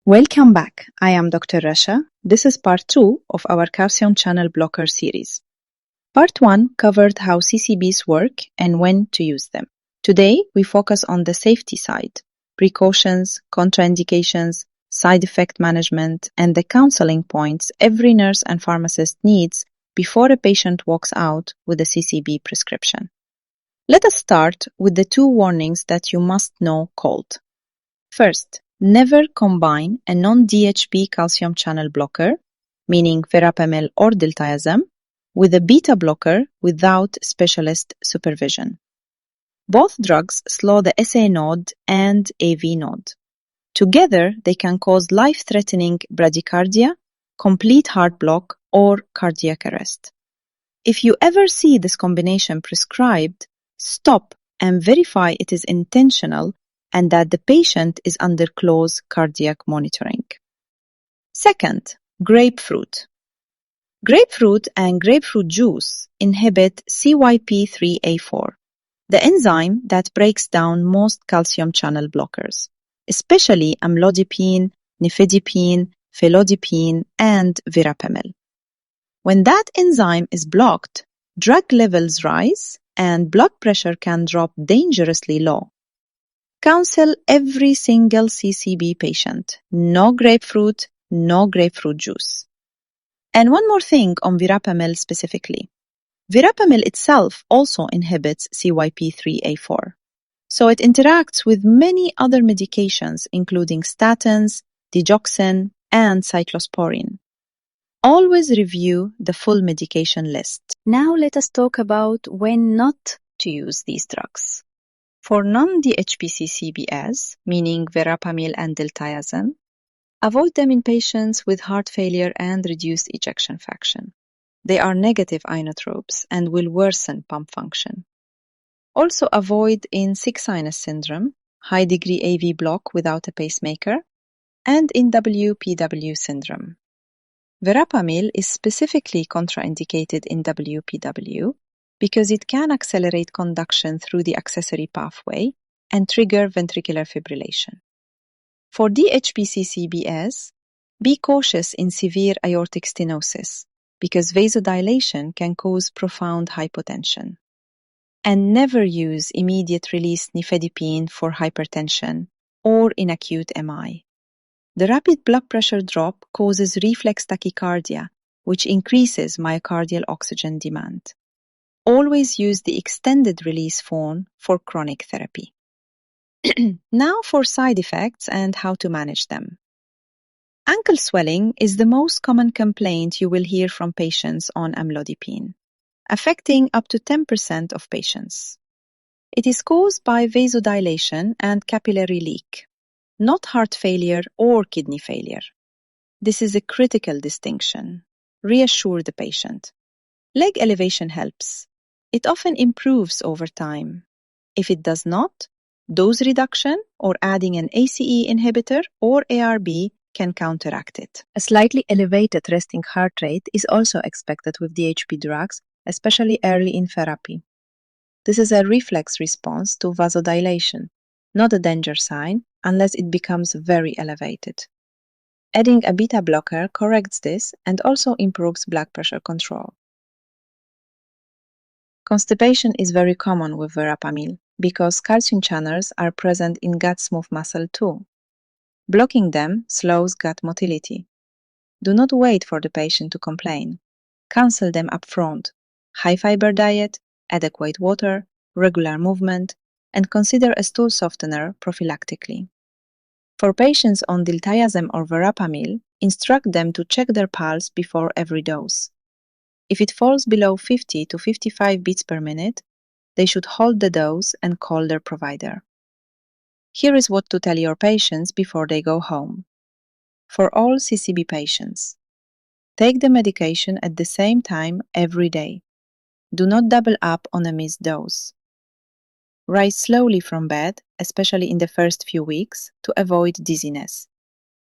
Welcome back. I am Dr. Rasha. This is part 2 of our calcium channel blocker series. Part 1 covered how CCBs work and when to use them. Today, we focus on the safety side, precautions, contraindications, side effect management, and the counseling points every nurse and pharmacist needs before a patient walks out with a CCB prescription. Let us start with the 2 warnings that you must know called. First, never combine a non-DHP calcium channel blocker, meaning verapamil or diltiazem, with a beta blocker without specialist supervision. Both drugs slow the SA node and AV node. Together, they can cause life-threatening bradycardia, complete heart block, or cardiac arrest. If you ever see this combination prescribed, stop and verify it is intentional and that the patient is under close cardiac monitoring. Second, grapefruit. Grapefruit and grapefruit juice inhibit CYP3A4, the enzyme that breaks down most calcium channel blockers, especially amlodipine, nifedipine, felodipine, and verapamil. When that enzyme is blocked, drug levels rise and blood pressure can drop dangerously low. Counsel every single CCB patient, no grapefruit juice. And one more thing on verapamil specifically. Verapamil itself also inhibits CYP3A4. So it interacts with many other medications including statins, digoxin, and cyclosporine. Always review the full medication list. Now let us talk about when not to use these drugs. For non-DHP CCBs, meaning verapamil and diltiazem, avoid them in patients with heart failure and reduced ejection fraction. They are negative inotropes and will worsen pump function. Also avoid in sick sinus syndrome, high-degree AV block without a pacemaker, and in WPW syndrome. Verapamil is specifically contraindicated in WPW because it can accelerate conduction through the accessory pathway and trigger ventricular fibrillation. For DHP-CCBs, be cautious in severe aortic stenosis because vasodilation can cause profound hypotension. And never use immediate-release nifedipine for hypertension or in acute MI. The rapid blood pressure drop causes reflex tachycardia, which increases myocardial oxygen demand. Always use the extended-release phone for chronic therapy. Now for side effects and how to manage them. Ankle swelling is the most common complaint you will hear from patients on amlodipine, affecting up to 10% of patients. It is caused by vasodilation and capillary leak, not heart failure or kidney failure. This is a critical distinction. Reassure the patient. Leg elevation helps. It often improves over time. If it does not, dose reduction or adding an ACE inhibitor or ARB can counteract it. A slightly elevated resting heart rate is also expected with DHP drugs, especially early in therapy. This is a reflex response to vasodilation, not a danger sign unless it becomes very elevated. Adding a beta blocker corrects this and also improves blood pressure control. Constipation is very common with verapamil because calcium channels are present in gut smooth muscle too. Blocking them slows gut motility. Do not wait for the patient to complain. Counsel them upfront. High fiber diet, adequate water, regular movement, and consider a stool softener prophylactically. For patients on diltiazem or verapamil, instruct them to check their pulse before every dose. If it falls below 50 to 55 beats per minute, they should hold the dose and call their provider. Here is what to tell your patients before they go home. For all CCB patients, take the medication at the same time every day. Do not double up on a missed dose. Rise slowly from bed, especially in the first few weeks, to avoid dizziness.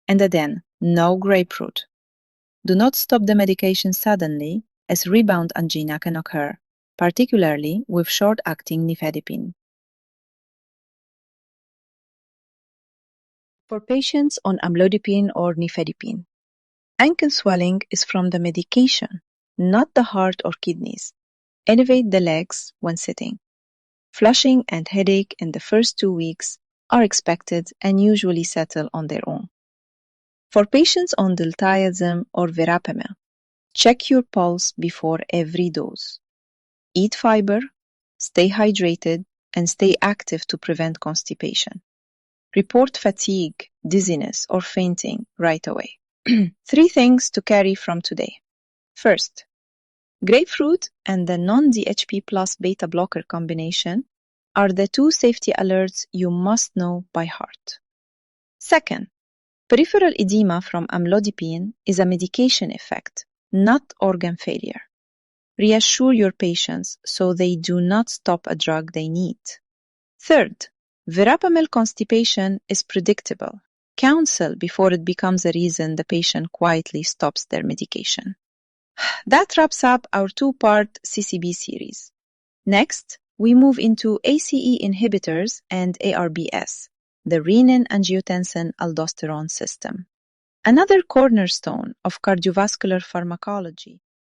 And again, no grapefruit. Do not stop the medication suddenly, as rebound angina can occur, particularly with short-acting nifedipine. For patients on amlodipine or nifedipine, ankle swelling is from the medication, not the heart or kidneys. Elevate the legs when sitting. Flushing and headache in the first 2 weeks are expected and usually settle on their own. For patients on diltiazem or verapamil, check your pulse before every dose. Eat fiber, stay hydrated, and stay active to prevent constipation. Report fatigue, dizziness, or fainting right away. 3 things to carry from today. First, grapefruit and the non-DHP plus beta blocker combination are the 2 safety alerts you must know by heart. Second, peripheral edema from amlodipine is a medication effect, not organ failure. Reassure your patients so they do not stop a drug they need. Third, verapamil constipation is predictable. Counsel before it becomes a reason the patient quietly stops their medication. That wraps up our 2-part CCB series. Next, we move into ACE inhibitors and ARBS, the renin-angiotensin-aldosterone system. Another cornerstone of cardiovascular pharmacology